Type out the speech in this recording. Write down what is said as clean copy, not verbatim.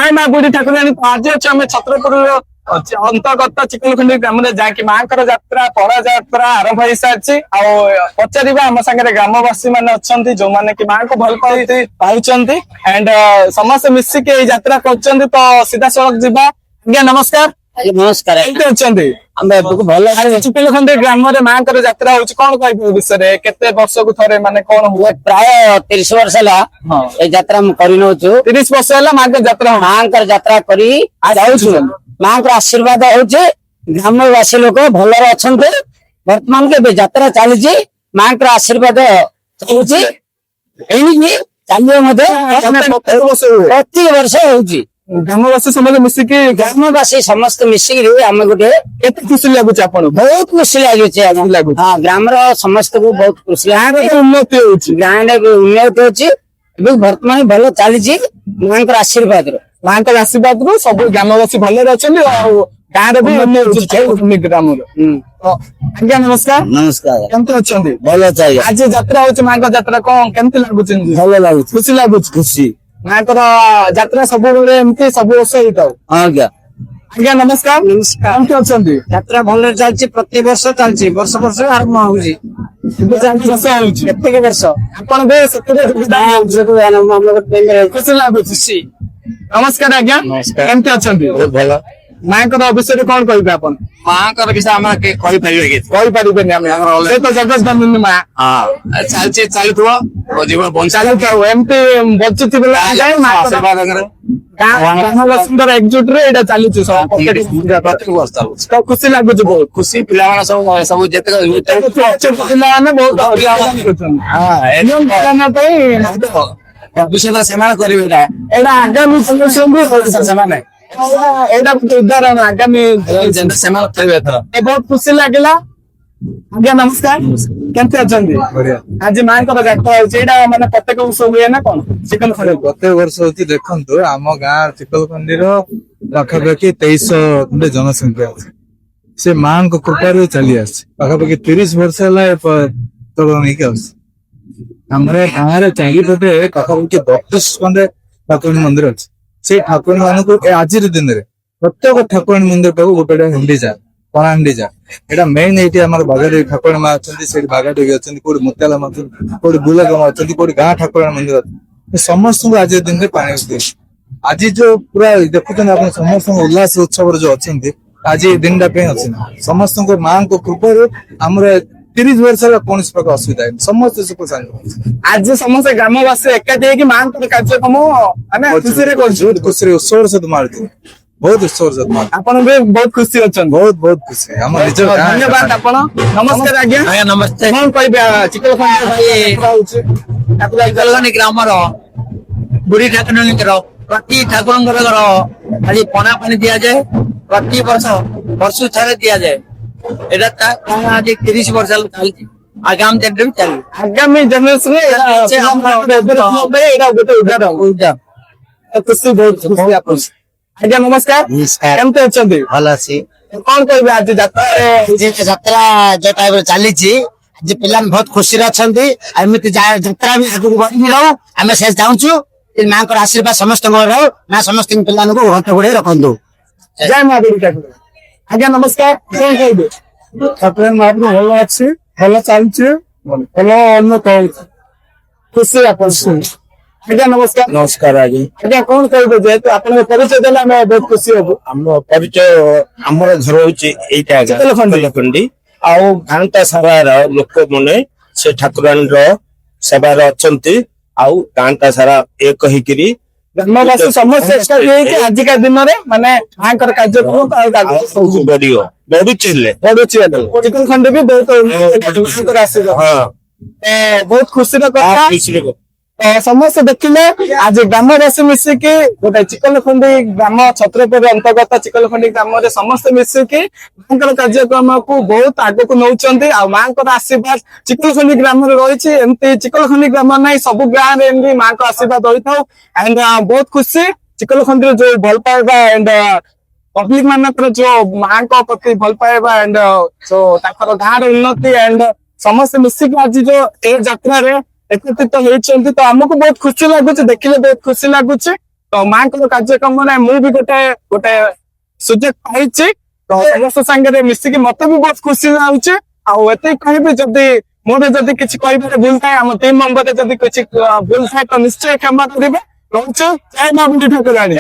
जय माँ बुढ़ी ठाकुराणी आज अच्छे आम छत्रपुर अंतर्गत चिकलखंडी ग्राम जहाँकि माँ यात्रा पड़ा यात्रा आरंभ हो सारी पचार आम सागर ग्रामवासी मैंने अच्छा जो मैंने कि माँ को भल पाई एंड समस्त मिसिक यात्रा कर तो सीधा सड़क जावा आज्ञा नमस्कार नमस्कार भल चिकलखंडी ग्राम माँ यात्रा हो कौन कह विषय केते वर्ष को थे माने कौन हुए प्राय 30 वर्ष है यात्रा कर 30 वर्ष है माँ यात्रा माँ यात्रा करी माँ को आशीर्वाद हो ग्रामवासी लोग भल अच्छा बर्तमान के यात्रा चली माँ को आशीर्वाद चलुची प्रति वर्ष हो ग्रामवासी समस्त मिसिक ग्रामवासी समस्त मिसिक आम गोटे केते खुशी लगुच आपन बहुत खुशी लगे हाँ ग्राम समस्त को बहुत खुशी उन्नति होची गाँव उन्नति होची वर्तमान भल चली माँ आशीर्वाद माँ आशीर्वाद रू सब ग्रामवासी भले गाँव भी ग्राम आज्ञा नमस्कार नमस्कार केमती अच्छा भल चाहिए आज यात्रा हो माँ यात्रा कौन केमती लगुच भल लगुच खुशी लगुच खुशी माँ यात्रा सब एमती सब वर्ष आज्ञा आज्ञा नमस्कार नमस्कार केमती अच्छा यात्रा भल चलती प्रति वर्ष चलती वर्ष वर्ष आरंभ होती वर्ष आपण खुशी लगुच नमस्कार आज्ञा केमती अच्छा भल माँ विषय कौन कहे आप माँ विषय आम कहीपर तो जगत जननी माँ चलती चलुव जीवन बंचा एमती बचुथी सुंदर एकजुट रे चलुच तो खुशी लगुच बहुत खुशी पिला सब पिलाने बहुत भविष्य से करेंगे आगामी जनरेशन एटा उदाहरण आगामी बहुत खुशी लगे आज्ञा नमस्कार केमती अच्छा आज माँ यात्रा होता माने प्रत्येक वर्ष हुए ना कौन चिकलखंडी प्रत्येक वर्ष होती देखो आम गाँ चिकलखंडी पाखापाखि 2300 खंडे जनसंख्या अच्छे से माँ को कृपा चली आखापाखि 30 वर्ष है गाँव चारिपटे पाखापाखि 32 खंडे ठाकुराणी मंदिर अच्छे से ठाकुराणी मान आज दिन में प्रत्येक ठाकुराणी मंदिर पाक गोटे हिंडी जा पणा हिंडी जा एटा मेन ये बागादेवी ठाकुराणी माँ अच्छी बागादेवी अच्छी कौट मुत्याला माँ कौट बुलागा माँ अच्छी कौट गाँ ठाकुराणी मंदिर अच्छे समस्त आज दिन में पानी दिए आज जो पूरा देखुं आप समस्त उल्लास उत्सव जो अच्छे आज दिन अच्छी समस्त माँ को कृपा आमर 30 वर्ष कौन प्रकार असुविधा है समस्त सुख शांति आज समस्त ग्रामवासी एकाठी माँ कार्यक्रम खुशी उत्सव सहित मारती बहुत उत्सव सहित मार आपण भी बहुत खुशी अच्छा बहुत खुशी धन्यवाद आप नमस्कार आज्ञा नमस्ते कौन कह चिकलखंडी ग्राम बुढ़ी ठाकुराणी प्रति ठाकुर खाली पना पानी दि जाए प्रति वर्ष वर्ष थे दि जाए आज 30 वर्ष चलती आगामी दिन भी चल आगामी जनरेशन खुशी बहुत खुशी आप आज्ञा नमस्कार केमती अच्छा भल अच्छी कौन कह आज यात्रा जो टाइम चली आज पिला बहुत खुशी अच्छा एमती यात्रा भी आगे बढ़ी रहू आम से चाहूँ माँ को आशीर्वाद समस्त रहू माँ समस्त पिला घंटे घोड़े रखु जय माँ आज्ञा नमस्कार कौन कहे ठाकुराणी माँ भल अच्छी भल चलती भल उन्नत खुशी आप आज्ञा नमस्कार नमस्कार आज्ञा आज्ञा कौन कहे जेहेतु आप परिचय देला बहुत खुशी हबू आम परिचय आमर घर हूँ चिकलखंडी आउ गाँटा सारा लोक मैंने से ठाकुराणी सेवार अच्छा आउ गाँटा सारा एक ही ग्रामवासी समस्त आजिका दिन में माने माँ कार्यक्रम चिकलखंडी भी बहुत खुशी कथा समस्त देखिले आज ग्रामवासी मिसिकी गोटे चिकलखंडी ग्राम छत्रपुर अंतर्गत चिकलखंडी ग्राम समस्त मिसिकी माँ कार्यक्रम को बहुत आग को नौकरी माँ आशीर्वाद चिकलखंडी ग्राम रही एमती चिकलखंडी ग्राम नहीं सब गाँव में माँ को आशीर्वाद रही था एंड बहुत खुशी चिकलखंडी जो भल पाइबा एंड पब्लिक मानकर जो माँ प्रति भल पाइबा एंड जो गाँव उन्नति एंड समस्त मिसिकी आज जो ए यात्रा एकत्रित होती तो आमको बहुत खुशी लगुच देखिले बहुत खुशी लगुच तो तो मांकर कार्यक्रम ना मु भी गोटे गोटे सुजोग पाई समस्त सागर मिसिकी मत भी बहुत खुशी लाଗୁଛି ଆଉ ଏତେ କହିବି ଯଦି ମୋର ଯଦି କିଛି କହିବାରେ ଭୁଲ ଥାଏ ଆମ ଟିମ୍ ମେମ୍ବରରେ ଯଦି କିଛି ଭୁଲ ଥାଏ ତ ନିଶ୍ଚୟ କ୍ଷମା କରିବେ ରହୁଛୁ ଜୟ ମା ବୁଢୀ ଠାକୁରାଣୀ।